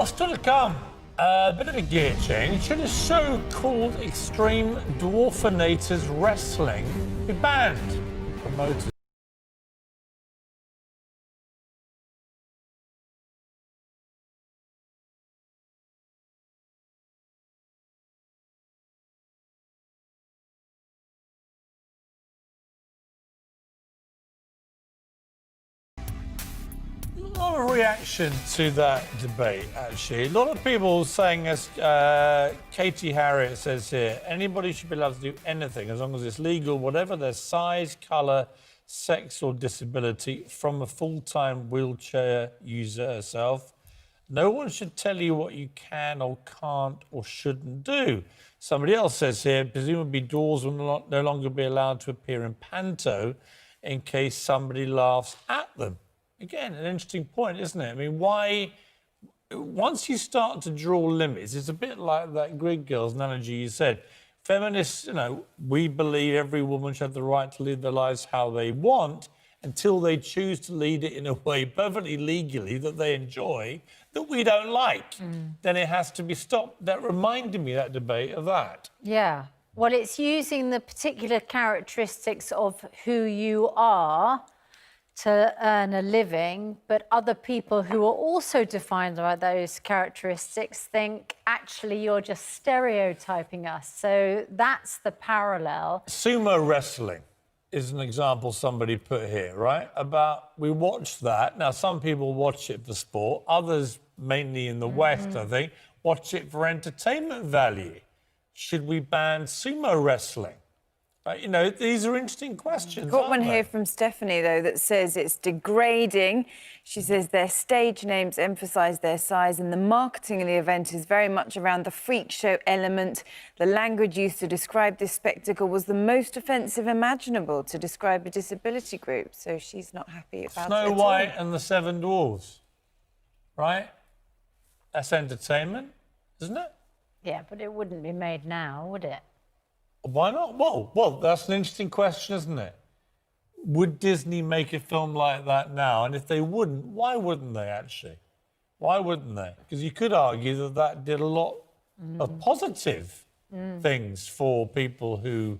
Still to come, a bit of a gear change. Should a show called Extreme Dwarfinators Wrestling be banned? Promoters. A lot of reaction to that debate, actually. A lot of people saying, as Katie Harriet says here, anybody should be allowed to do anything as long as it's legal, whatever their size, colour, sex or disability, from a full-time wheelchair user herself. No one should tell you what you can or can't or shouldn't do. Somebody else says here, presumably doors will no longer be allowed to appear in panto in case somebody laughs at them. Again, an interesting point, isn't it? I mean, why... Once you start to draw limits, it's a bit like that Grid Girls analogy you said. Feminists, we believe every woman should have the right to live their lives how they want until they choose to lead it in a way perfectly legally that they enjoy, that we don't like. Then it has to be stopped. That reminded me, that debate, of that. Yeah. Well, it's using the particular characteristics of who you are to earn a living, but other people who are also defined by those characteristics think, actually, you're just stereotyping us. So that's the parallel. Sumo wrestling is an example somebody put here, right? We watched that. Now, some people watch it for sport. Others, mainly in the West, I think, watch it for entertainment value. Should we ban sumo wrestling? These are interesting questions. Got one here from Stephanie, though, that says it's degrading. She says their stage names emphasise their size and the marketing of the event is very much around the freak show element. The language used to describe this spectacle was the most offensive imaginable to describe a disability group. So she's not happy about it Snow White and the Seven Dwarfs, right? That's entertainment, isn't it? Yeah, but it wouldn't be made now, would it? Why not? Well, that's an interesting question, isn't it? Would Disney make a film like that now? And if they wouldn't, why wouldn't they, actually? Why wouldn't they? Because you could argue that that did a lot of positive things for people who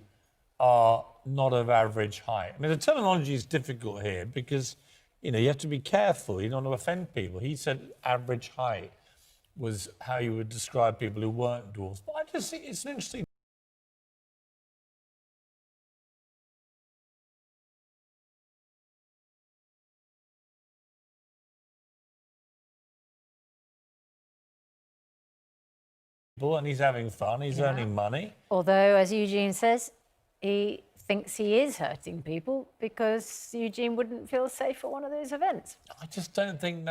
are not of average height. I mean, the terminology is difficult here because, you have to be careful. You don't want to offend people. He said average height was how you would describe people who weren't dwarfs. But I just think it's an interesting... and he's having fun, he's earning money. Although, as Eugene says, he thinks he is hurting people because Eugene wouldn't feel safe at one of those events. I just don't think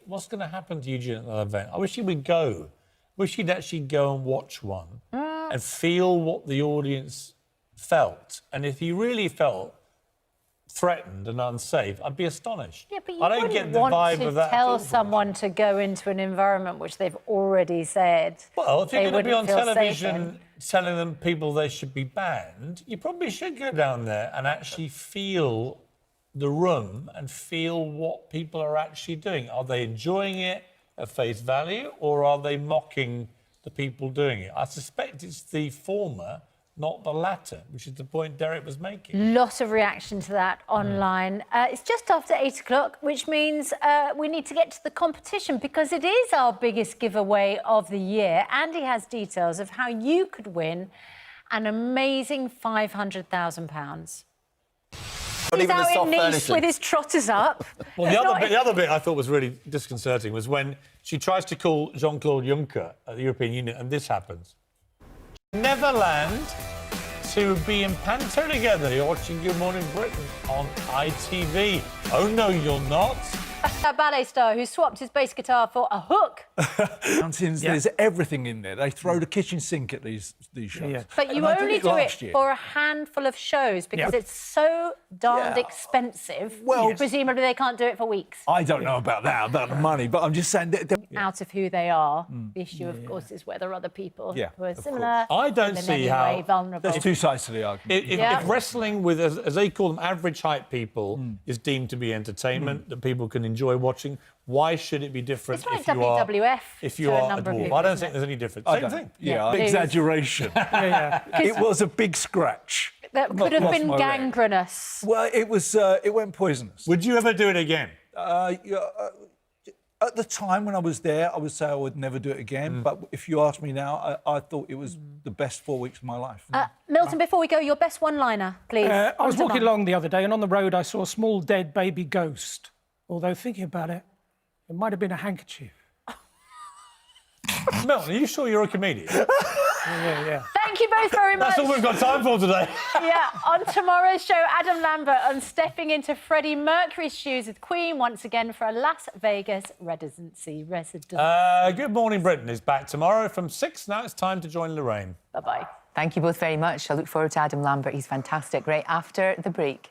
what's going to happen to Eugene at that event? I wish he would go. I wish he'd actually go and watch one and feel what the audience felt. And if he really felt threatened and unsafe, I'd be astonished. Yeah, but you I don't get the vibe of that. Tell someone to go into an environment which they've already said. Well, if you're going to be on television telling them people they should be banned, you probably should go down there and actually feel the room and feel what people are actually doing. Are they enjoying it at face value, or are they mocking the people doing it? I suspect it's the former, not the latter, which is the point Derek was making. Lot of reaction to that online. It's just after 8 o'clock, which means we need to get to the competition because it is our biggest giveaway of the year. Andy has details of how you could win an amazing £500,000. He's out in Nice with his trotters up. Well, the other bit I thought was really disconcerting was when she tries to call Jean-Claude Juncker at the European Union, and this happens. Netherland to be in panto together. You're watching Good Morning Britain on ITV. Oh, no, you're not. A ballet star who swapped his bass guitar for a hook. Mountains, there's everything in there. They throw the kitchen sink at these shows. Yeah. But you only do it for a handful of shows because it's so darned expensive. Well, presumably they can't do it for weeks. I don't know about that, about the money, but I'm just saying that... Out of who they are. The issue, of course, is whether other people who are similar... I don't see how... vulnerable. There's two sides to the argument. If wrestling with, as they call them, average height people is deemed to be entertainment that people can enjoy watching, Why should it be different It's like if you are WWF if you to a are a number of dwarf? people, I don't isn't think it? there's any difference. I Same don't- thing. Yeah, it is. exaggeration. It was a big scratch. That could have lost been my leg. gangrenous. Well, it went poisonous. Would you ever do it again? At the time when I was there, I would say I would never do it again. But if you ask me now, I thought it was the best 4 weeks of my life. Milton, before we go, your best one-liner, please. I was On walking demand. along the other day, and on the road I saw a small dead baby ghost. Although thinking about it, it might have been a handkerchief. Milton, are you sure you're a comedian? Yeah. Thank you both very much. That's all we've got time for today. Yeah, on tomorrow's show, Adam Lambert on stepping into Freddie Mercury's shoes with Queen once again for a Las Vegas residency. Good Morning Britain is back tomorrow from 6. Now it's time to join Lorraine. Bye-bye. Thank you both very much. I look forward to Adam Lambert. He's fantastic. Right after the break.